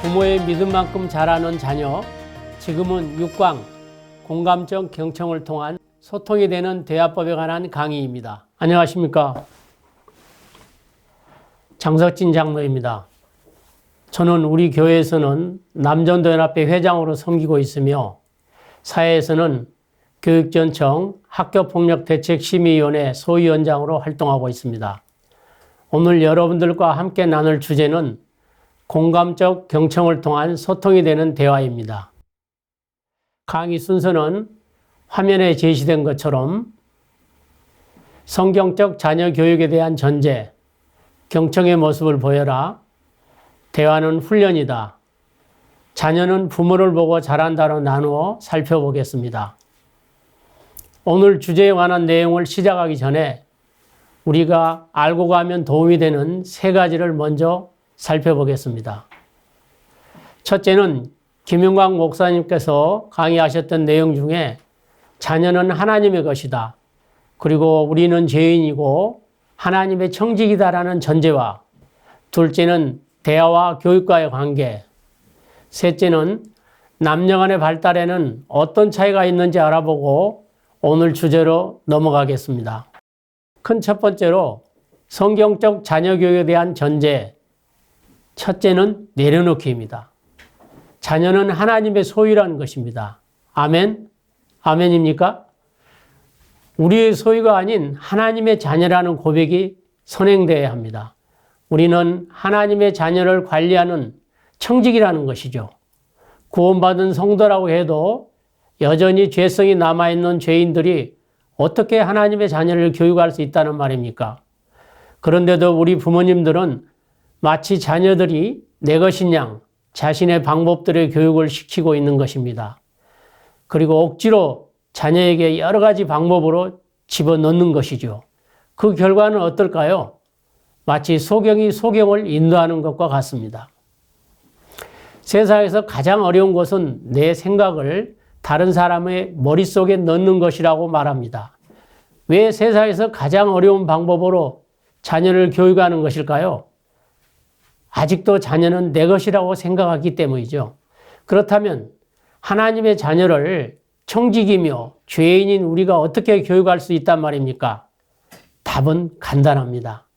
부모의 믿음만큼 자라는 자녀, 지금은 6강, 공감적 경청을 통한 소통이 되는 대화법에 관한 강의입니다. 안녕하십니까? 장석진 장로입니다. 저는 우리 교회에서는 남전도연합회 회장으로 섬기고 있으며 사회에서는 교육전청 학교폭력대책심의위원회 소위원장으로 활동하고 있습니다. 오늘 여러분들과 함께 나눌 주제는 공감적 경청을 통한 소통이 되는 대화입니다. 강의 순서는 화면에 제시된 것처럼 성경적 자녀 교육에 대한 전제, 경청의 모습을 보여라, 대화는 훈련이다, 자녀는 부모를 보고 자란다로 나누어 살펴보겠습니다. 오늘 주제에 관한 내용을 시작하기 전에 우리가 알고 가면 도움이 되는 세 가지를 먼저 살펴보겠습니다. 첫째는 김용광 목사님께서 강의하셨던 내용 중에 자녀는 하나님의 것이다. 그리고 우리는 죄인이고 하나님의 청직이다라는 전제와, 둘째는 대화와 교육과의 관계, 셋째는 남녀 간의 발달에는 어떤 차이가 있는지 알아보고 오늘 주제로 넘어가겠습니다. 큰 첫 번째로 성경적 자녀 교육에 대한 전제, 첫째는 내려놓기입니다. 자녀는 하나님의 소유라는 것입니다. 아멘? 아멘입니까? 우리의 소유가 아닌 하나님의 자녀라는 고백이 선행되어야 합니다. 우리는 하나님의 자녀를 관리하는 청직이라는 것이죠. 구원받은 성도라고 해도 여전히 죄성이 남아있는 죄인들이 어떻게 하나님의 자녀를 교육할 수 있다는 말입니까? 그런데도 우리 부모님들은 마치 자녀들이 내 것인 양 자신의 방법들의 교육을 시키고 있는 것입니다. 그리고 억지로 자녀에게 여러 가지 방법으로 집어넣는 것이죠. 그 결과는 어떨까요? 마치 소경이 소경을 인도하는 것과 같습니다. 세상에서 가장 어려운 것은 내 생각을 다른 사람의 머릿속에 넣는 것이라고 말합니다. 왜 세상에서 가장 어려운 방법으로 자녀를 교육하는 것일까요? 아직도 자녀는 내 것이라고 생각하기 때문이죠. 그렇다면 하나님의 자녀를 청직이며 죄인인 우리가 어떻게 교육할 수 있단 말입니까? 답은 간단합니다.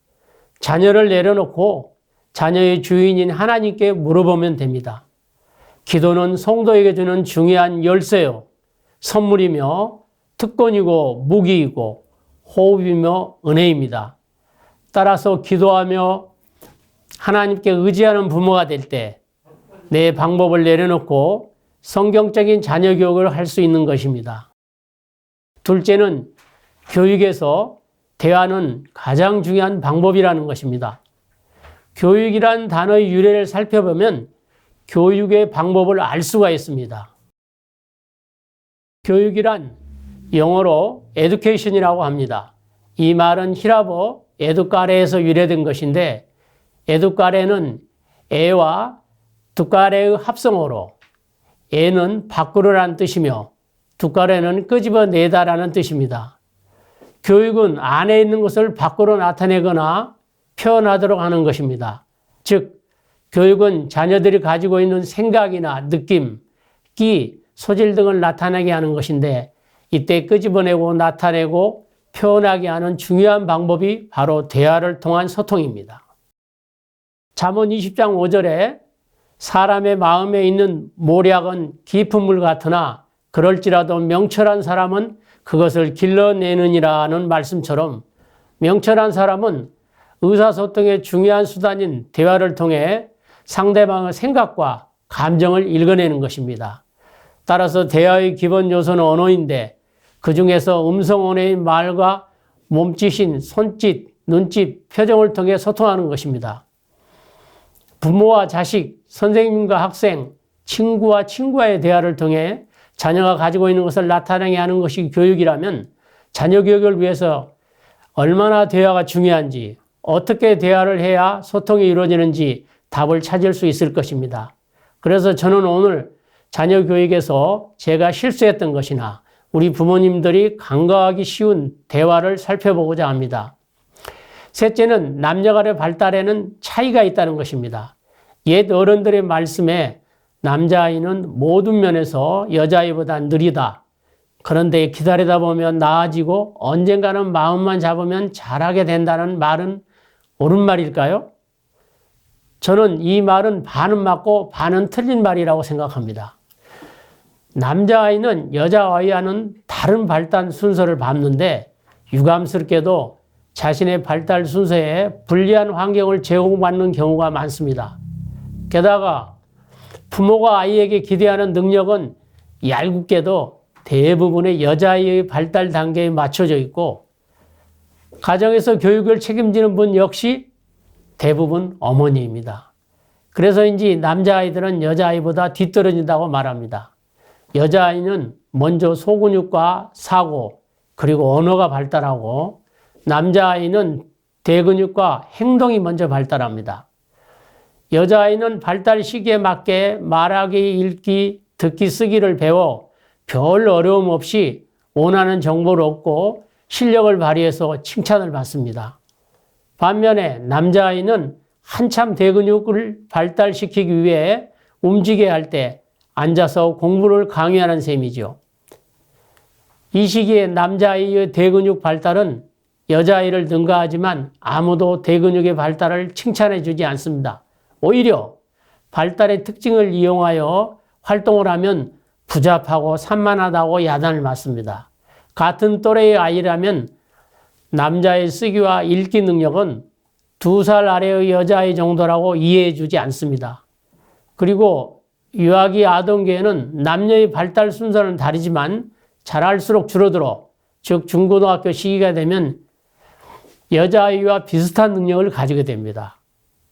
자녀를 내려놓고 자녀의 주인인 하나님께 물어보면 됩니다. 기도는 성도에게 주는 중요한 열쇠요, 선물이며 특권이고 무기이고 호흡이며 은혜입니다. 따라서 기도하며 하나님께 의지하는 부모가 될 때 내 방법을 내려놓고 성경적인 자녀 교육을 할 수 있는 것입니다. 둘째는 교육에서 대화는 가장 중요한 방법이라는 것입니다. 교육이란 단어의 유래를 살펴보면 교육의 방법을 알 수가 있습니다. 교육이란 영어로 education이라고 합니다. 이 말은 히라보 에두카레에서 유래된 것인데, 에두카레는 에와 두카레의 합성어로 에는 밖으로라는 뜻이며 두카레는 끄집어내다라는 뜻입니다. 교육은 안에 있는 것을 밖으로 나타내거나 표현하도록 하는 것입니다. 즉, 교육은 자녀들이 가지고 있는 생각이나 느낌, 끼, 소질 등을 나타내게 하는 것인데, 이때 끄집어내고 나타내고 표현하게 하는 중요한 방법이 바로 대화를 통한 소통입니다. 잠언 20장 5절에 사람의 마음에 있는 모략은 깊은 물 같으나 그럴지라도 명철한 사람은 그것을 길러내느니라는 말씀처럼, 명철한 사람은 의사소통의 중요한 수단인 대화를 통해 상대방의 생각과 감정을 읽어내는 것입니다. 따라서 대화의 기본 요소는 언어인데, 그 중에서 음성 언어인 말과 몸짓인 손짓, 눈짓, 표정을 통해 소통하는 것입니다. 부모와 자식, 선생님과 학생, 친구와 친구와의 대화를 통해 자녀가 가지고 있는 것을 나타내게 하는 것이 교육이라면, 자녀 교육을 위해서 얼마나 대화가 중요한지, 어떻게 대화를 해야 소통이 이루어지는지 답을 찾을 수 있을 것입니다. 그래서 저는 오늘 자녀 교육에서 제가 실수했던 것이나 우리 부모님들이 간과하기 쉬운 대화를 살펴보고자 합니다. 셋째는 남녀 간의 발달에는 차이가 있다는 것입니다. 옛 어른들의 말씀에 남자아이는 모든 면에서 여자아이보다 느리다. 그런데 기다리다 보면 나아지고 언젠가는 마음만 잡으면 잘하게 된다는 말은 옳은 말일까요? 저는 이 말은 반은 맞고 반은 틀린 말이라고 생각합니다. 남자아이는 여자아이와는 다른 발달 순서를 밟는데 유감스럽게도 자신의 발달 순서에 불리한 환경을 제공받는 경우가 많습니다. 게다가 부모가 아이에게 기대하는 능력은 얄궂게도 대부분의 여자아이의 발달 단계에 맞춰져 있고 가정에서 교육을 책임지는 분 역시 대부분 어머니입니다. 그래서인지 남자아이들은 여자아이보다 뒤떨어진다고 말합니다. 여자아이는 먼저 소근육과 사고 그리고 언어가 발달하고 남자아이는 대근육과 행동이 먼저 발달합니다. 여자아이는 발달 시기에 맞게 말하기, 읽기, 듣기, 쓰기를 배워 별 어려움 없이 원하는 정보를 얻고 실력을 발휘해서 칭찬을 받습니다. 반면에 남자아이는 한참 대근육을 발달시키기 위해 움직여야 할 때 앉아서 공부를 강요하는 셈이죠. 이 시기에 남자아이의 대근육 발달은 여자아이를 능가하지만 아무도 대근육의 발달을 칭찬해 주지 않습니다. 오히려 발달의 특징을 이용하여 활동을 하면 부잡하고 산만하다고 야단을 맞습니다. 같은 또래의 아이라면 남자의 쓰기와 읽기 능력은 2살 아래의 여자아이 정도라고 이해해 주지 않습니다. 그리고 유아기 아동기에는 남녀의 발달 순서는 다르지만 자랄수록 줄어들어 즉 중고등학교 시기가 되면 여자아이와 비슷한 능력을 가지게 됩니다.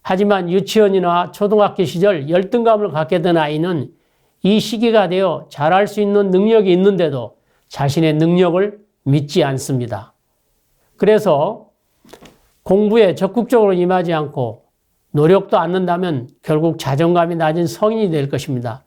하지만 유치원이나 초등학교 시절 열등감을 갖게 된 아이는 이 시기가 되어 잘할 수 있는 능력이 있는데도 자신의 능력을 믿지 않습니다. 그래서 공부에 적극적으로 임하지 않고 노력도 않는다면 결국 자존감이 낮은 성인이 될 것입니다.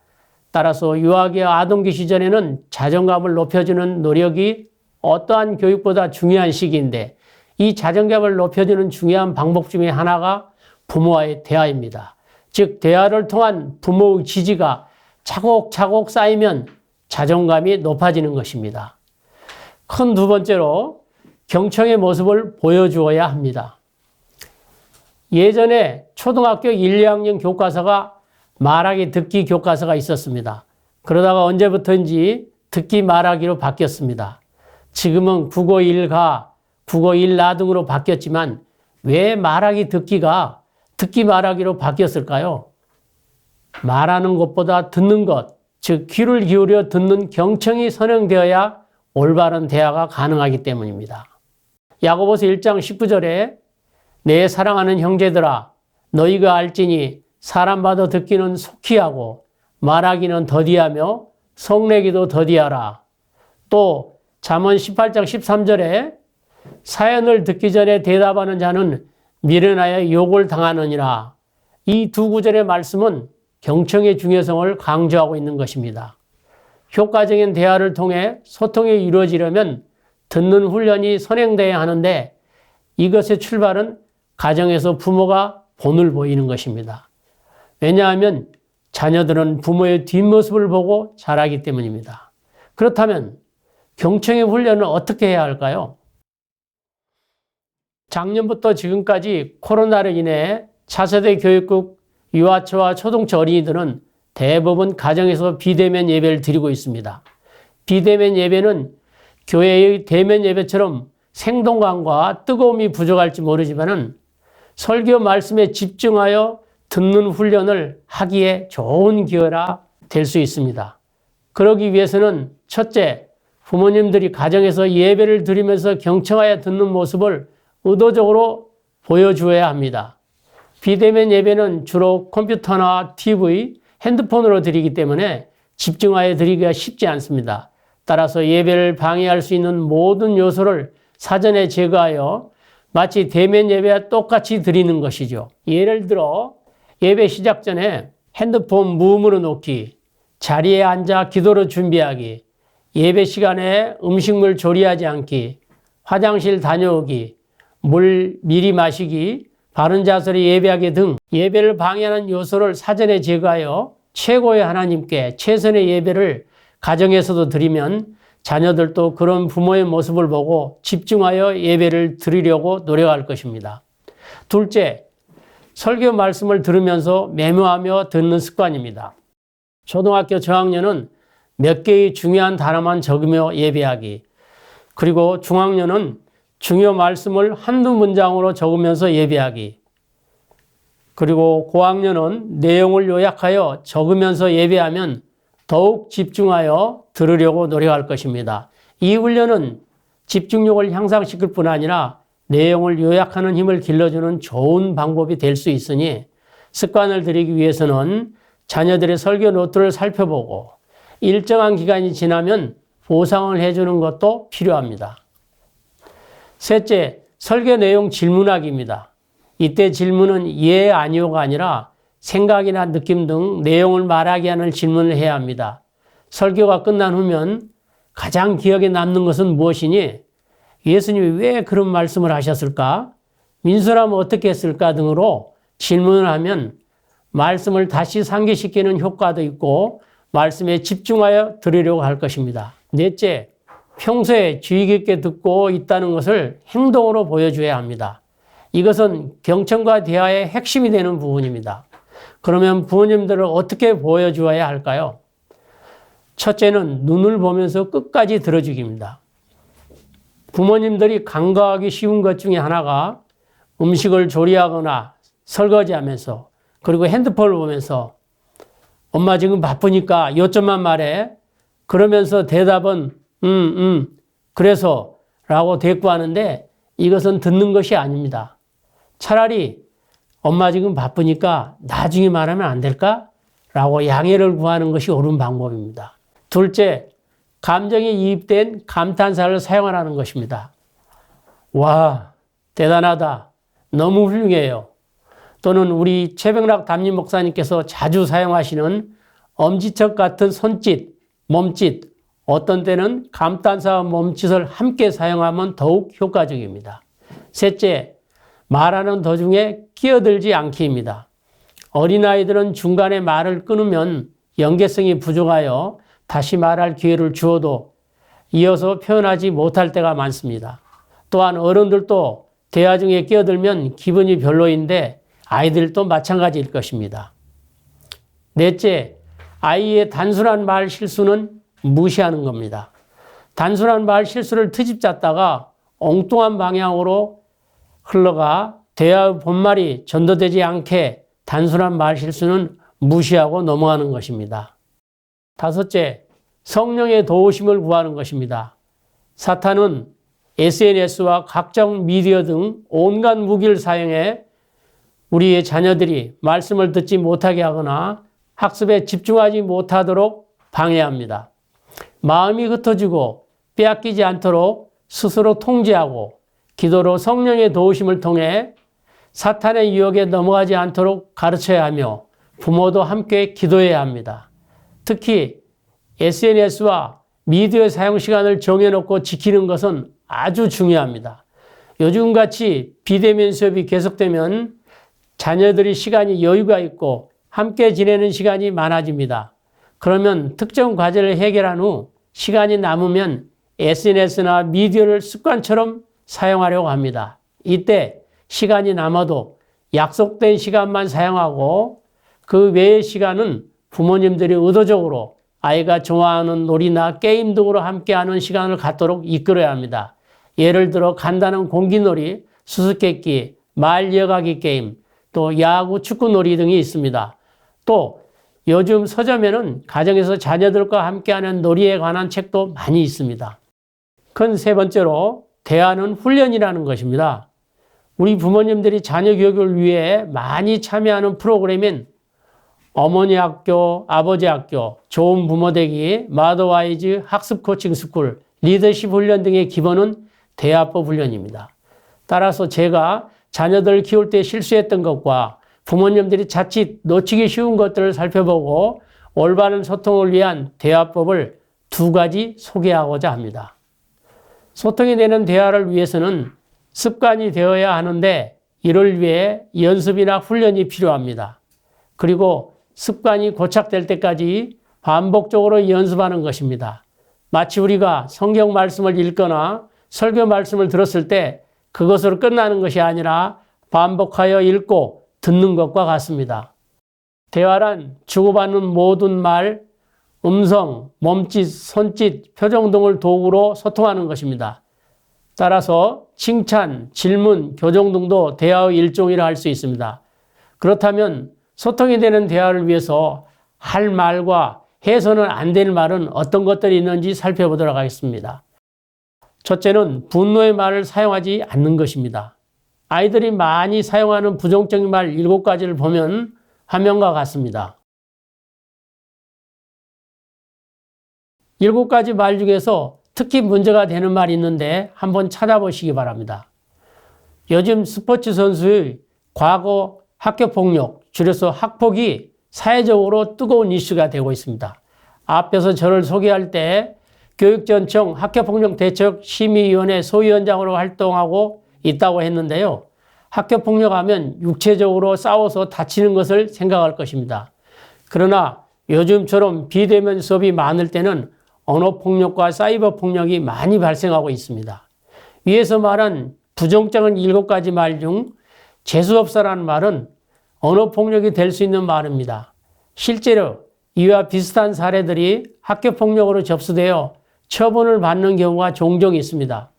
따라서 유아기와 아동기 시절에는 자존감을 높여주는 노력이 어떠한 교육보다 중요한 시기인데 이 자존감을 높여주는 중요한 방법 중에 하나가 부모와의 대화입니다. 즉 대화를 통한 부모의 지지가 차곡차곡 쌓이면 자존감이 높아지는 것입니다. 큰 두 번째로 경청의 모습을 보여주어야 합니다. 예전에 초등학교 1, 2학년 교과서가 말하기 듣기 교과서가 있었습니다. 그러다가 언제부터인지 듣기 말하기로 바뀌었습니다. 지금은 국어 1가, 국어 1나 등으로 바뀌었지만 왜 말하기 듣기가 듣기 말하기로 바뀌었을까요? 말하는 것보다 듣는 것, 즉 귀를 기울여 듣는 경청이 선행되어야 올바른 대화가 가능하기 때문입니다. 야고보서 1장 19절에 내 사랑하는 형제들아 너희가 알지니 사람마다 듣기는 속히 하고 말하기는 더디하며 성내기도 더디하라. 또 잠언 18장 13절에 사연을 듣기 전에 대답하는 자는 미련하여 욕을 당하느니라. 이 두 구절의 말씀은 경청의 중요성을 강조하고 있는 것입니다. 효과적인 대화를 통해 소통이 이루어지려면 듣는 훈련이 선행돼야 하는데 이것의 출발은 가정에서 부모가 본을 보이는 것입니다. 왜냐하면 자녀들은 부모의 뒷모습을 보고 자라기 때문입니다. 그렇다면 경청의 훈련을 어떻게 해야 할까요? 작년부터 지금까지 코로나로 인해 차세대 교육국 유아초와 초등초 어린이들은 대부분 가정에서 비대면 예배를 드리고 있습니다. 비대면 예배는 교회의 대면 예배처럼 생동감과 뜨거움이 부족할지 모르지만은 설교 말씀에 집중하여 듣는 훈련을 하기에 좋은 기회라 될 수 있습니다. 그러기 위해서는 첫째, 부모님들이 가정에서 예배를 드리면서 경청하여 듣는 모습을 의도적으로 보여주어야 합니다. 비대면 예배는 주로 컴퓨터나 TV, 핸드폰으로 드리기 때문에 집중하여 드리기가 쉽지 않습니다. 따라서 예배를 방해할 수 있는 모든 요소를 사전에 제거하여 마치 대면 예배와 똑같이 드리는 것이죠. 예를 들어 예배 시작 전에 핸드폰 무음으로 놓기, 자리에 앉아 기도를 준비하기, 예배 시간에 음식물 조리하지 않기, 화장실 다녀오기, 물 미리 마시기, 바른 자세로 예배하기 등 예배를 방해하는 요소를 사전에 제거하여 최고의 하나님께 최선의 예배를 가정에서도 드리면 자녀들도 그런 부모의 모습을 보고 집중하여 예배를 드리려고 노력할 것입니다. 둘째, 설교 말씀을 들으면서 메모하며 듣는 습관입니다. 초등학교 저학년은 몇 개의 중요한 단어만 적으며 예배하기, 그리고 중학년은 중요 말씀을 한두 문장으로 적으면서 예배하기, 그리고 고학년은 내용을 요약하여 적으면서 예배하면 더욱 집중하여 들으려고 노력할 것입니다. 이 훈련은 집중력을 향상시킬 뿐 아니라 내용을 요약하는 힘을 길러주는 좋은 방법이 될 수 있으니 습관을 들이기 위해서는 자녀들의 설교 노트를 살펴보고 일정한 기간이 지나면 보상을 해주는 것도 필요합니다. 셋째, 설교 내용 질문하기입니다. 이때 질문은 예, 아니요가 아니라 생각이나 느낌 등 내용을 말하게 하는 질문을 해야 합니다. 설교가 끝난 후면 가장 기억에 남는 것은 무엇이니? 예수님이 왜 그런 말씀을 하셨을까? 민수라면 어떻게 했을까? 등으로 질문을 하면 말씀을 다시 상기시키는 효과도 있고 말씀에 집중하여 들으려고 할 것입니다. 넷째, 평소에 주의 깊게 듣고 있다는 것을 행동으로 보여줘야 합니다. 이것은 경청과 대화의 핵심이 되는 부분입니다. 그러면 부모님들을 어떻게 보여주어야 할까요? 첫째는 눈을 보면서 끝까지 들어주기입니다. 부모님들이 간과하기 쉬운 것 중에 하나가 음식을 조리하거나 설거지하면서 그리고 핸드폰을 보면서 엄마 지금 바쁘니까 요점만 말해. 그러면서 대답은 그래서 라고 대꾸하는데 이것은 듣는 것이 아닙니다. 차라리 엄마 지금 바쁘니까 나중에 말하면 안 될까? 라고 양해를 구하는 것이 옳은 방법입니다. 둘째, 감정에 이입된 감탄사를 사용하라는 것입니다. 와, 대단하다. 너무 훌륭해요. 또는 우리 최병락 담임 목사님께서 자주 사용하시는 엄지척 같은 손짓, 몸짓, 어떤 때는 감탄사와 몸짓을 함께 사용하면 더욱 효과적입니다. 셋째, 말하는 도중에 끼어들지 않기입니다. 어린아이들은 중간에 말을 끊으면 연계성이 부족하여 다시 말할 기회를 주어도 이어서 표현하지 못할 때가 많습니다. 또한 어른들도 대화 중에 끼어들면 기분이 별로인데 아이들도 마찬가지일 것입니다. 넷째, 아이의 단순한 말 실수는 무시하는 겁니다. 단순한 말 실수를 트집 잡다가 엉뚱한 방향으로 흘러가 대화의 본말이 전도되지 않게 단순한 말 실수는 무시하고 넘어가는 것입니다. 다섯째, 성령의 도우심을 구하는 것입니다. 사탄은 SNS와 각종 미디어 등 온갖 무기를 사용해 우리의 자녀들이 말씀을 듣지 못하게 하거나 학습에 집중하지 못하도록 방해합니다. 마음이 흩어지고 빼앗기지 않도록 스스로 통제하고 기도로 성령의 도우심을 통해 사탄의 유혹에 넘어가지 않도록 가르쳐야 하며 부모도 함께 기도해야 합니다. 특히 SNS와 미디어 사용 시간을 정해놓고 지키는 것은 아주 중요합니다. 요즘같이 비대면 수업이 계속되면 자녀들이 시간이 여유가 있고 함께 지내는 시간이 많아집니다. 그러면 특정 과제를 해결한 후 시간이 남으면 SNS나 미디어를 습관처럼 사용하려고 합니다. 이때 시간이 남아도 약속된 시간만 사용하고 그 외의 시간은 부모님들이 의도적으로 아이가 좋아하는 놀이나 게임 등으로 함께하는 시간을 갖도록 이끌어야 합니다. 예를 들어 간단한 공기놀이, 수수께끼, 말 이어가기 게임, 또 야구, 축구놀이 등이 있습니다. 또 요즘 서점에는 가정에서 자녀들과 함께하는 놀이에 관한 책도 많이 있습니다. 큰 세 번째로 대화는 훈련이라는 것입니다. 우리 부모님들이 자녀 교육을 위해 많이 참여하는 프로그램인 어머니 학교, 아버지 학교, 좋은 부모 되기, 마더와이즈, 학습 코칭 스쿨, 리더십 훈련 등의 기본은 대화법 훈련입니다. 따라서 제가 자녀들 키울 때 실수했던 것과 부모님들이 자칫 놓치기 쉬운 것들을 살펴보고 올바른 소통을 위한 대화법을 두 가지 소개하고자 합니다. 소통이 되는 대화를 위해서는 습관이 되어야 하는데 이를 위해 연습이나 훈련이 필요합니다. 그리고 습관이 고착될 때까지 반복적으로 연습하는 것입니다. 마치 우리가 성경 말씀을 읽거나 설교 말씀을 들었을 때 그것으로 끝나는 것이 아니라 반복하여 읽고 듣는 것과 같습니다. 대화란 주고받는 모든 말, 음성, 몸짓, 손짓, 표정 등을 도구로 소통하는 것입니다. 따라서 칭찬, 질문, 교정 등도 대화의 일종이라 할 수 있습니다. 그렇다면 소통이 되는 대화를 위해서 할 말과 해서는 안 될 말은 어떤 것들이 있는지 살펴보도록 하겠습니다. 첫째는 분노의 말을 사용하지 않는 것입니다. 아이들이 많이 사용하는 부정적인 말 7가지를 보면 화면과 같습니다. 7가지 말 중에서 특히 문제가 되는 말이 있는데 한번 찾아보시기 바랍니다. 요즘 스포츠 선수의 과거 학교폭력, 줄여서 학폭이 사회적으로 뜨거운 이슈가 되고 있습니다. 앞에서 저를 소개할 때 교육전청 학교폭력대책심의위원회 소위원장으로 활동하고 있다고 했는데요. 학교폭력하면 육체적으로 싸워서 다치는 것을 생각할 것입니다. 그러나 요즘처럼 비대면 수업이 많을 때는 언어폭력과 사이버폭력이 많이 발생하고 있습니다. 위에서 말한 부정적인 7가지 말 중 재수없어라는 말은 언어폭력이 될 수 있는 말입니다. 실제로 이와 비슷한 사례들이 학교폭력으로 접수되어 처분을 받는 경우가 종종 있습니다.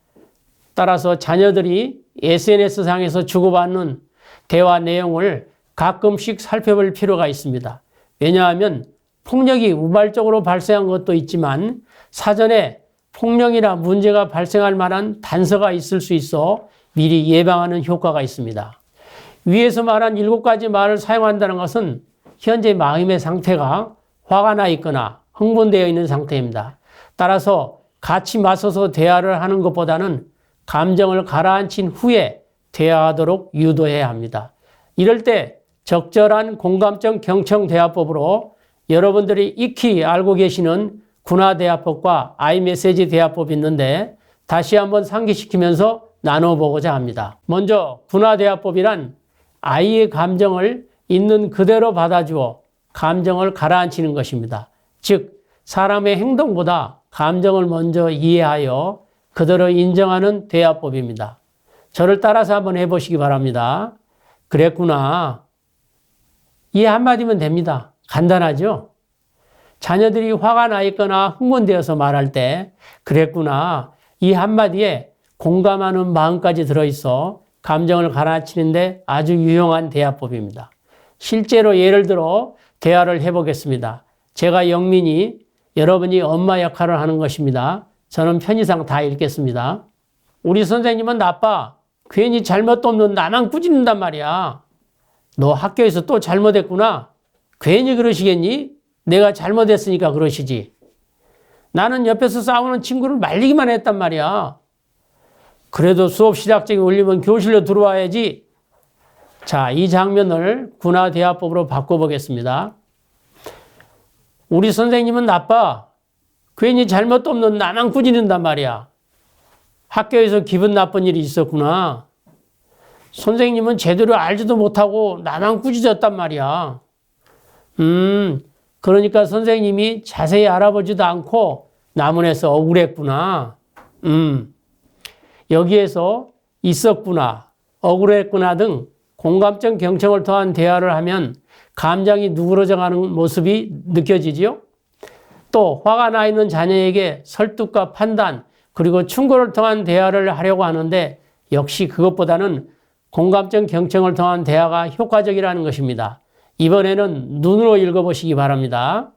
따라서 자녀들이 SNS상에서 주고받는 대화 내용을 가끔씩 살펴볼 필요가 있습니다. 왜냐하면 폭력이 우발적으로 발생한 것도 있지만 사전에 폭력이나 문제가 발생할 만한 단서가 있을 수 있어 미리 예방하는 효과가 있습니다. 위에서 말한 7가지 말을 사용한다는 것은 현재 마음의 상태가 화가 나 있거나 흥분되어 있는 상태입니다. 따라서 같이 맞서서 대화를 하는 것보다는 감정을 가라앉힌 후에 대화하도록 유도해야 합니다. 이럴 때 적절한 공감적 경청 대화법으로 여러분들이 익히 알고 계시는 군화대화법과 아이메시지 대화법이 있는데 다시 한번 상기시키면서 나눠보고자 합니다. 먼저 군화대화법이란 아이의 감정을 있는 그대로 받아주어 감정을 가라앉히는 것입니다. 즉 사람의 행동보다 감정을 먼저 이해하여 그대로 인정하는 대화법입니다. 저를 따라서 한번 해보시기 바랍니다. 그랬구나. 이 한마디면 됩니다. 간단하죠? 자녀들이 화가 나 있거나 흥분되어서 말할 때 그랬구나. 이 한마디에 공감하는 마음까지 들어있어 감정을 가라앉히는데 아주 유용한 대화법입니다. 실제로 예를 들어 대화를 해보겠습니다. 제가 영민이, 여러분이 엄마 역할을 하는 것입니다. 저는 편의상 다 읽겠습니다. 우리 선생님은 나빠. 괜히 잘못도 없는 나만 꾸짖는단 말이야. 너 학교에서 또 잘못했구나. 괜히 그러시겠니? 내가 잘못했으니까 그러시지. 나는 옆에서 싸우는 친구를 말리기만 했단 말이야. 그래도 수업 시작적이 울리면 교실로 들어와야지. 자, 이 장면을 군화대화법으로 바꿔보겠습니다. 우리 선생님은 나빠. 괜히 잘못도 없는 나만 꾸짖는단 말이야. 학교에서 기분 나쁜 일이 있었구나. 선생님은 제대로 알지도 못하고 나만 꾸짖었단 말이야. 그러니까 선생님이 자세히 알아보지도 않고 나무에서 억울했구나. 여기에서 있었구나, 억울했구나 등 공감적 경청을 통한 대화를 하면 감정이 누그러져가는 모습이 느껴지지요. 또 화가 나 있는 자녀에게 설득과 판단 그리고 충고를 통한 대화를 하려고 하는데 역시 그것보다는 공감적 경청을 통한 대화가 효과적이라는 것입니다. 이번에는 눈으로 읽어보시기 바랍니다.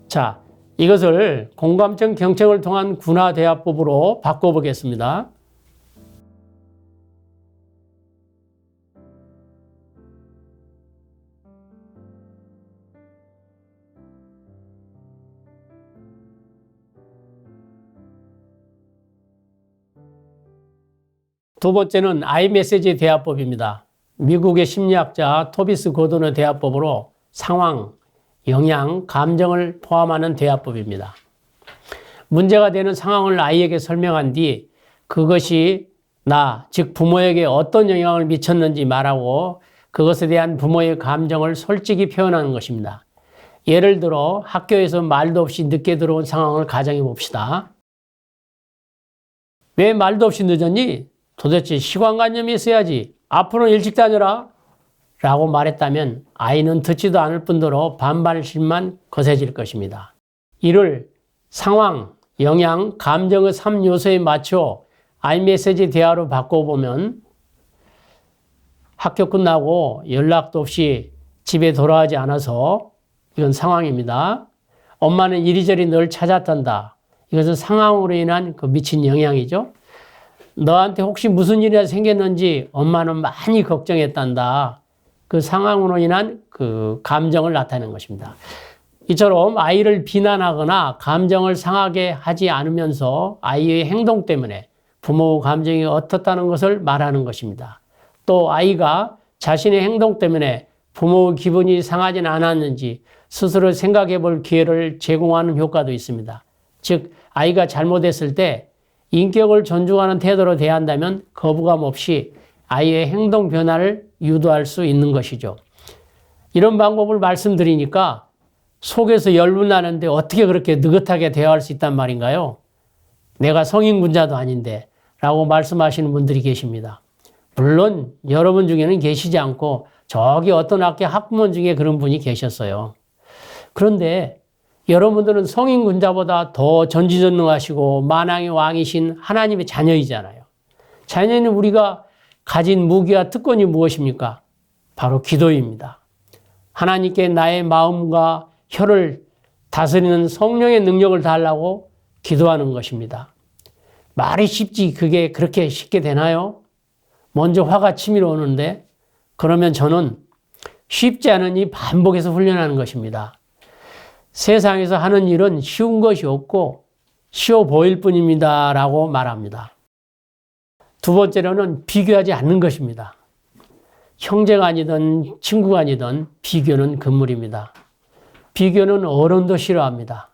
자, 이것을 공감적 경청을 통한 군화대화법으로 바꿔보겠습니다. 두 번째는 아이메시지 대화법입니다. 미국의 심리학자 토비스 고든의 대화법으로 상황, 영향, 감정을 포함하는 대화법입니다. 문제가 되는 상황을 아이에게 설명한 뒤 그것이 즉 부모에게 어떤 영향을 미쳤는지 말하고 그것에 대한 부모의 감정을 솔직히 표현하는 것입니다. 예를 들어 학교에서 말도 없이 늦게 들어온 상황을 가정해 봅시다. 왜 말도 없이 늦었니? 도대체 시간관념이 있어야지. 앞으로는 일찍 다녀라. 라고 말했다면 아이는 듣지도 않을 뿐더러 반발심만 거세질 것입니다. 이를 상황, 영향, 감정의 3요소에 맞춰 아이메시지 대화로 바꿔보면 학교 끝나고 연락도 없이 집에 돌아가지 않아서 이건 상황입니다. 엄마는 이리저리 널 찾았단다. 이것은 상황으로 인한 그 미친 영향이죠. 너한테 혹시 무슨 일이 생겼는지 엄마는 많이 걱정했단다. 그 상황으로 인한 그 감정을 나타내는 것입니다. 이처럼 아이를 비난하거나 감정을 상하게 하지 않으면서 아이의 행동 때문에 부모 감정이 어떻다는 것을 말하는 것입니다. 또 아이가 자신의 행동 때문에 부모의 기분이 상하진 않았는지 스스로 생각해 볼 기회를 제공하는 효과도 있습니다. 즉 아이가 잘못했을 때 인격을 존중하는 태도로 대한다면 거부감 없이 아이의 행동 변화를 유도할 수 있는 것이죠. 이런 방법을 말씀드리니까 속에서 열불 나는데 어떻게 그렇게 느긋하게 대화할 수 있단 말인가요? 내가 성인군자도 아닌데 라고 말씀하시는 분들이 계십니다. 물론 여러분 중에는 계시지 않고 저기 어떤 학교 학부모 중에 그런 분이 계셨어요. 그런데 여러분들은 성인군자보다 더 전지전능하시고 만왕의 왕이신 하나님의 자녀이잖아요. 자녀는 우리가 가진 무기와 특권이 무엇입니까? 바로 기도입니다. 하나님께 나의 마음과 혀를 다스리는 성령의 능력을 달라고 기도하는 것입니다. 말이 쉽지 그게 그렇게 쉽게 되나요? 먼저 화가 치밀어 오는데 그러면 저는 쉽지 않으니 반복해서 훈련하는 것입니다. 세상에서 하는 일은 쉬운 것이 없고 쉬워 보일 뿐입니다. 라고 말합니다. 두 번째로는 비교하지 않는 것입니다. 형제가 아니든 친구가 아니든 비교는 금물입니다. 비교는 어른도 싫어합니다.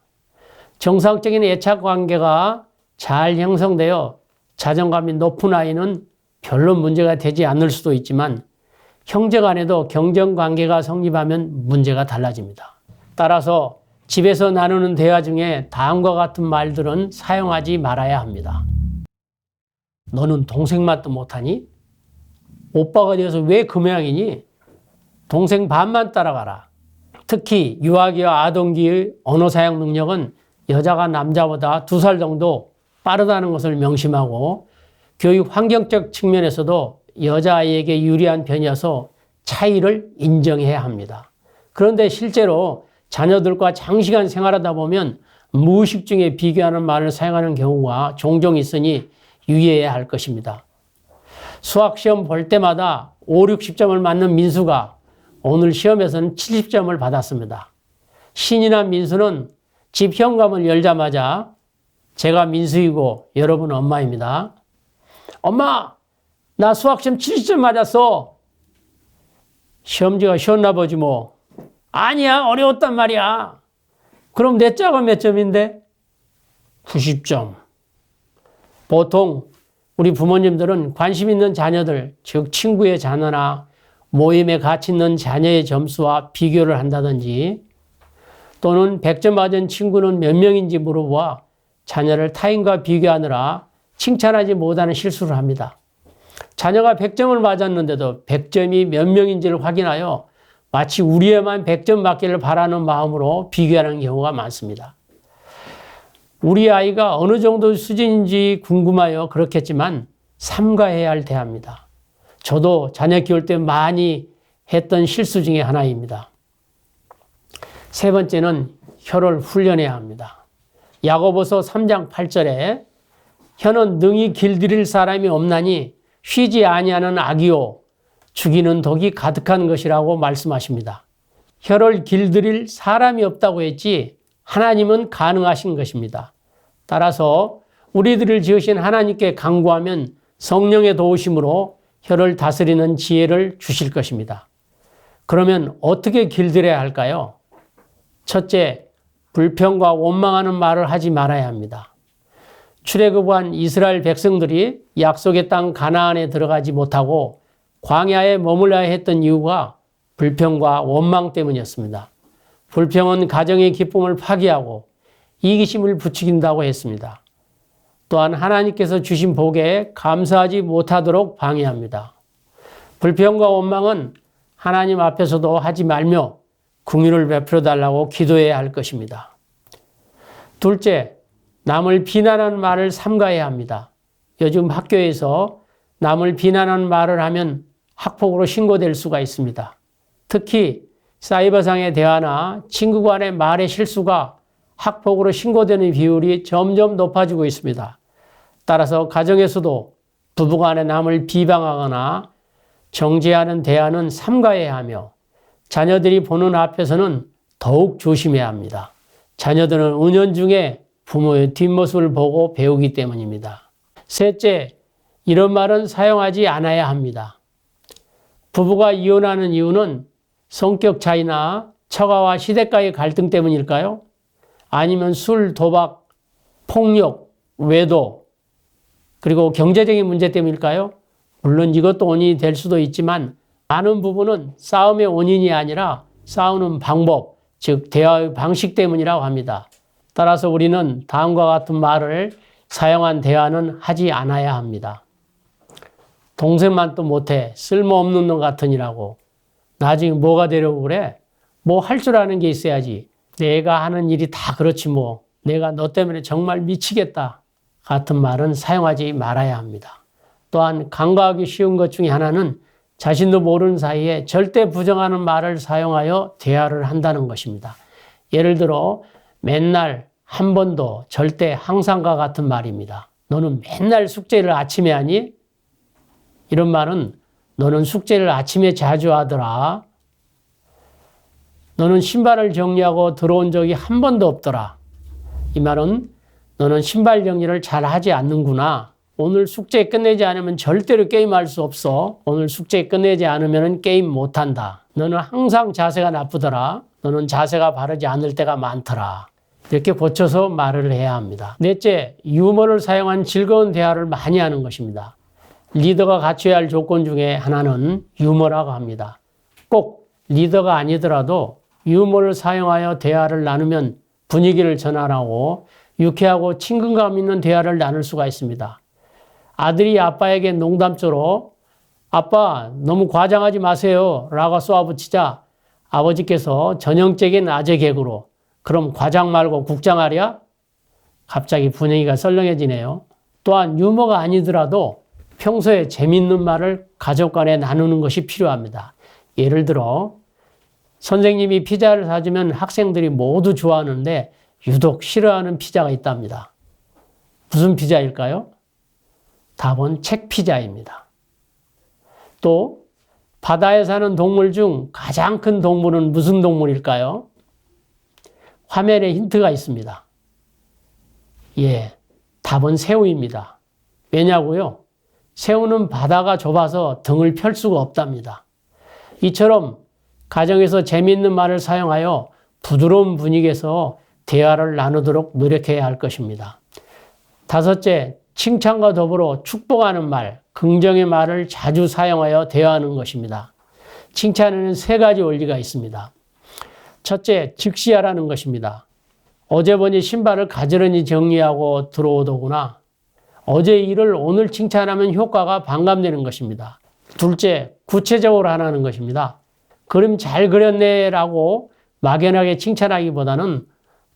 정상적인 애착 관계가 잘 형성되어 자존감이 높은 아이는 별로 문제가 되지 않을 수도 있지만 형제 간에도 경쟁 관계가 성립하면 문제가 달라집니다. 따라서 집에서 나누는 대화 중에 다음과 같은 말들은 사용하지 말아야 합니다. 너는 동생 맛도 못하니? 오빠가 되어서 왜 그 모양이니? 동생 반만 따라가라. 특히 유아기와 아동기의 언어 사용 능력은 여자가 남자보다 2살 정도 빠르다는 것을 명심하고 교육 환경적 측면에서도 여자아이에게 유리한 편이어서 차이를 인정해야 합니다. 그런데 실제로 자녀들과 장시간 생활하다 보면 무의식 중에 비교하는 말을 사용하는 경우가 종종 있으니 유의해야 할 것입니다. 수학시험 볼 때마다 5, 60점을 맞는 민수가 오늘 시험에서는 70점을 받았습니다. 신이 난 민수는 집 현관을 열자마자 제가 민수이고 여러분 엄마입니다. 엄마, 나 수학시험 70점 맞았어. 시험지가 쉬웠나 보지 뭐. 아니야, 어려웠단 말이야. 그럼 내 짝은 몇 점인데? 90점. 보통 우리 부모님들은 관심 있는 자녀들, 즉 친구의 자녀나 모임에 가치 있는 자녀의 점수와 비교를 한다든지 또는 100점 맞은 친구는 몇 명인지 물어보아 자녀를 타인과 비교하느라 칭찬하지 못하는 실수를 합니다. 자녀가 100점을 맞았는데도 100점이 몇 명인지를 확인하여 마치 우리에만 100점 맞기를 바라는 마음으로 비교하는 경우가 많습니다. 우리 아이가 어느 정도 수준인지 궁금하여 그렇겠지만 삼가해야 할 대화입니다. 저도 자녀 키울 때 많이 했던 실수 중에 하나입니다. 세 번째는 혀를 훈련해야 합니다. 야고보서 3장 8절에 혀는 능히 길들일 사람이 없나니 쉬지 아니하는 악이요 죽이는 독이 가득한 것이라고 말씀하십니다. 혀를 길들일 사람이 없다고 했지 하나님은 가능하신 것입니다. 따라서 우리들을 지으신 하나님께 간구하면 성령의 도우심으로 혀를 다스리는 지혜를 주실 것입니다. 그러면 어떻게 길들여야 할까요? 첫째, 불평과 원망하는 말을 하지 말아야 합니다. 출애굽한 이스라엘 백성들이 약속의 땅 가나안에 들어가지 못하고 광야에 머물러야 했던 이유가 불평과 원망 때문이었습니다. 불평은 가정의 기쁨을 파괴하고 이기심을 부추긴다고 했습니다. 또한 하나님께서 주신 복에 감사하지 못하도록 방해합니다. 불평과 원망은 하나님 앞에서도 하지 말며 긍휼을 베풀어 달라고 기도해야 할 것입니다. 둘째, 남을 비난하는 말을 삼가해야 합니다. 요즘 학교에서 남을 비난하는 말을 하면 학폭으로 신고될 수가 있습니다. 특히 사이버상의 대화나 친구 간의 말의 실수가 학폭으로 신고되는 비율이 점점 높아지고 있습니다. 따라서 가정에서도 부부간에 남을 비방하거나 정죄하는 대화는 삼가해야 하며 자녀들이 보는 앞에서는 더욱 조심해야 합니다. 자녀들은 은연중에 부모의 뒷모습을 보고 배우기 때문입니다. 셋째, 이런 말은 사용하지 않아야 합니다. 부부가 이혼하는 이유는 성격 차이나 처가와 시댁과의 갈등 때문일까요? 아니면 술, 도박, 폭력, 외도, 그리고 경제적인 문제 때문일까요? 물론 이것도 원인이 될 수도 있지만 많은 부분은 싸움의 원인이 아니라 싸우는 방법, 즉 대화의 방식 때문이라고 합니다. 따라서 우리는 다음과 같은 말을 사용한 대화는 하지 않아야 합니다. 동생만 또 못해 쓸모없는 놈 같으니라고. 나중에 뭐가 되려고 그래? 뭐 할 줄 아는 게 있어야지. 내가 하는 일이 다 그렇지 뭐. 내가 너 때문에 정말 미치겠다. 같은 말은 사용하지 말아야 합니다. 또한 간과하기 쉬운 것 중에 하나는 자신도 모르는 사이에 절대 부정하는 말을 사용하여 대화를 한다는 것입니다. 예를 들어 맨날, 한 번도, 절대, 항상과 같은 말입니다. 너는 맨날 숙제를 아침에 하니? 이런 말은 너는 숙제를 아침에 자주 하더라. 너는 신발을 정리하고 들어온 적이 한 번도 없더라. 이 말은 너는 신발 정리를 잘 하지 않는구나. 오늘 숙제 끝내지 않으면 절대로 게임할 수 없어. 오늘 숙제 끝내지 않으면 게임 못한다. 너는 항상 자세가 나쁘더라. 너는 자세가 바르지 않을 때가 많더라. 이렇게 고쳐서 말을 해야 합니다. 넷째, 유머를 사용한 즐거운 대화를 많이 하는 것입니다. 리더가 갖춰야 할 조건 중에 하나는 유머라고 합니다. 꼭 리더가 아니더라도 유머를 사용하여 대화를 나누면 분위기를 전환하고 유쾌하고 친근감 있는 대화를 나눌 수가 있습니다. 아들이 아빠에게 농담조로 아빠 너무 과장하지 마세요 라고 쏘아붙이자 아버지께서 전형적인 아재 개그로 그럼 과장 말고 국장하랴? 갑자기 분위기가 썰렁해지네요. 또한 유머가 아니더라도 평소에 재밌는 말을 가족 간에 나누는 것이 필요합니다. 예를 들어 선생님이 피자를 사주면 학생들이 모두 좋아하는데 유독 싫어하는 피자가 있답니다. 무슨 피자일까요? 답은 책 피자입니다. 또 바다에 사는 동물 중 가장 큰 동물은 무슨 동물일까요? 화면에 힌트가 있습니다. 예, 답은 새우입니다. 왜냐고요? 새우는 바다가 좁아서 등을 펼 수가 없답니다. 이처럼 가정에서 재미있는 말을 사용하여 부드러운 분위기에서 대화를 나누도록 노력해야 할 것입니다. 다섯째, 칭찬과 더불어 축복하는 말, 긍정의 말을 자주 사용하여 대화하는 것입니다. 칭찬에는 세 가지 원리가 있습니다. 첫째, 즉시하라는 것입니다. 어제 보니 신발을 가지런히 정리하고 들어오더구나. 어제 일을 오늘 칭찬하면 효과가 반감되는 것입니다. 둘째, 구체적으로 하라는 것입니다. 그림 잘 그렸네 라고 막연하게 칭찬하기보다는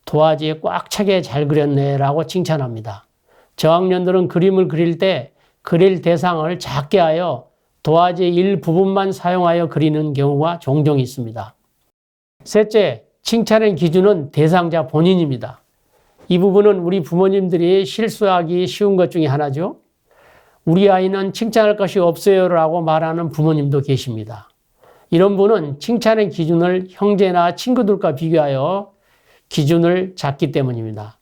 도화지에 꽉 차게 잘 그렸네 라고 칭찬합니다. 저학년들은 그림을 그릴 때 그릴 대상을 작게 하여 도화지의 일부분만 사용하여 그리는 경우가 종종 있습니다. 셋째, 칭찬의 기준은 대상자 본인입니다. 이 부분은 우리 부모님들이 실수하기 쉬운 것 중에 하나죠. 우리 아이는 칭찬할 것이 없어요 라고 말하는 부모님도 계십니다. 이런 분은 칭찬의 기준을 형제나 친구들과 비교하여 기준을 잡기 때문입니다.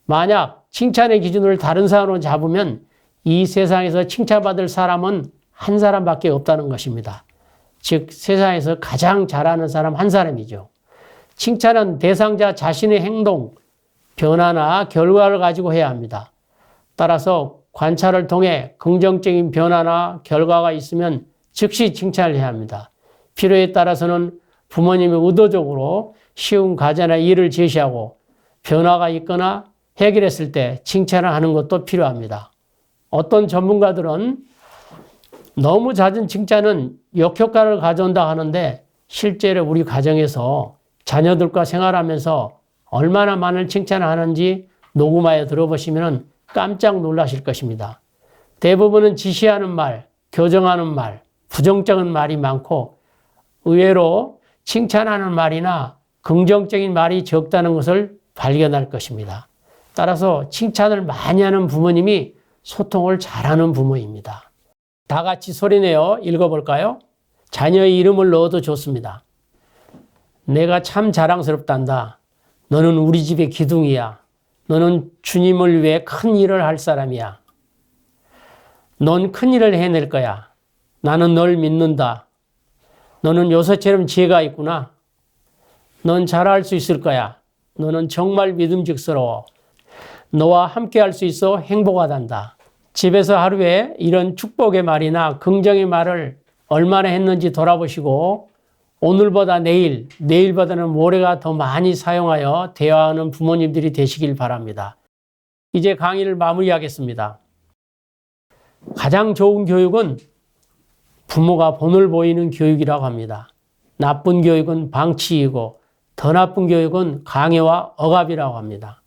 만약 칭찬의 기준을 다른 사람으로 잡으면 이 세상에서 칭찬받을 사람은 한 사람밖에 없다는 것입니다. 즉 세상에서 가장 잘하는 사람 한 사람이죠. 칭찬은 대상자 자신의 행동, 변화나 결과를 가지고 해야 합니다. 따라서 관찰을 통해 긍정적인 변화나 결과가 있으면 즉시 칭찬을 해야 합니다. 필요에 따라서는 부모님이 의도적으로 쉬운 과제나 일을 제시하고 변화가 있거나 해결했을 때 칭찬을 하는 것도 필요합니다. 어떤 전문가들은 너무 잦은 칭찬은 역효과를 가져온다 하는데 실제로 우리 가정에서 자녀들과 생활하면서 얼마나 많은 칭찬을 하는지 녹음하여 들어보시면 깜짝 놀라실 것입니다. 대부분은 지시하는 말, 교정하는 말, 부정적인 말이 많고 의외로 칭찬하는 말이나 긍정적인 말이 적다는 것을 발견할 것입니다. 따라서 칭찬을 많이 하는 부모님이 소통을 잘하는 부모입니다. 다 같이 소리내어 읽어볼까요? 자녀의 이름을 넣어도 좋습니다. 내가 참 자랑스럽단다. 너는 우리 집의 기둥이야. 너는 주님을 위해 큰 일을 할 사람이야. 넌 큰 일을 해낼 거야. 나는 널 믿는다. 너는 요새처럼 지혜가 있구나. 넌 잘할 수 있을 거야. 너는 정말 믿음직스러워. 너와 함께 할 수 있어 행복하단다. 집에서 하루에 이런 축복의 말이나 긍정의 말을 얼마나 했는지 돌아보시고 오늘보다 내일, 내일보다는 모레가 더 많이 사용하여 대화하는 부모님들이 되시길 바랍니다. 이제 강의를 마무리하겠습니다. 가장 좋은 교육은 부모가 본을 보이는 교육이라고 합니다. 나쁜 교육은 방치이고 더 나쁜 교육은 강요와 억압이라고 합니다.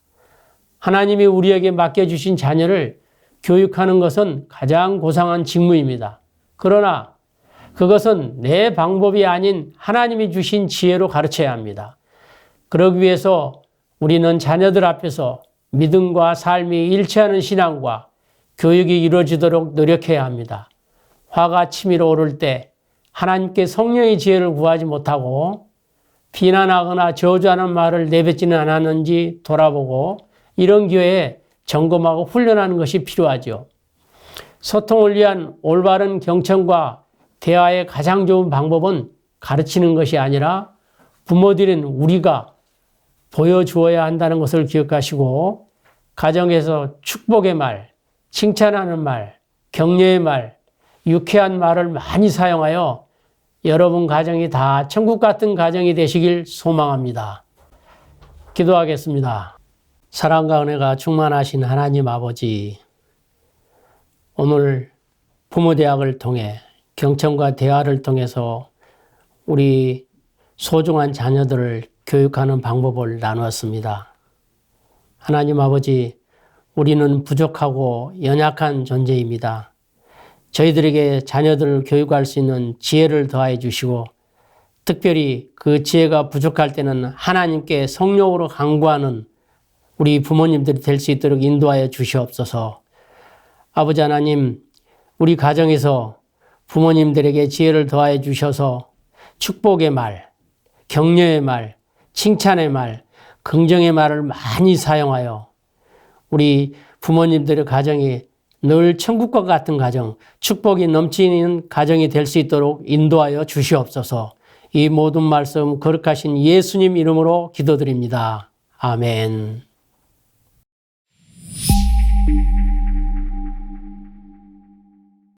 하나님이 우리에게 맡겨주신 자녀를 교육하는 것은 가장 고상한 직무입니다. 그러나 그것은 내 방법이 아닌 하나님이 주신 지혜로 가르쳐야 합니다. 그러기 위해서 우리는 자녀들 앞에서 믿음과 삶이 일치하는 신앙과 교육이 이루어지도록 노력해야 합니다. 화가 치밀어 오를 때 하나님께 성령의 지혜를 구하지 못하고 비난하거나 저주하는 말을 내뱉지는 않았는지 돌아보고 이런 기회에 점검하고 훈련하는 것이 필요하죠. 소통을 위한 올바른 경청과 대화의 가장 좋은 방법은 가르치는 것이 아니라 부모들인 우리가 보여주어야 한다는 것을 기억하시고 가정에서 축복의 말, 칭찬하는 말, 격려의 말, 유쾌한 말을 많이 사용하여 여러분 가정이 다 천국 같은 가정이 되시길 소망합니다. 기도하겠습니다. 사랑과 은혜가 충만하신 하나님 아버지, 오늘 부모대학을 통해 경청과 대화를 통해서 우리 소중한 자녀들을 교육하는 방법을 나누었습니다. 하나님 아버지, 우리는 부족하고 연약한 존재입니다. 저희들에게 자녀들을 교육할 수 있는 지혜를 더하여 주시고 특별히 그 지혜가 부족할 때는 하나님께 성령으로 간구하는 우리 부모님들이 될 수 있도록 인도하여 주시옵소서. 아버지 하나님, 우리 가정에서 부모님들에게 지혜를 더하여 주셔서 축복의 말, 격려의 말, 칭찬의 말, 긍정의 말을 많이 사용하여 우리 부모님들의 가정이 늘 천국과 같은 가정, 축복이 넘치는 가정이 될 수 있도록 인도하여 주시옵소서. 이 모든 말씀 거룩하신 예수님 이름으로 기도드립니다. 아멘.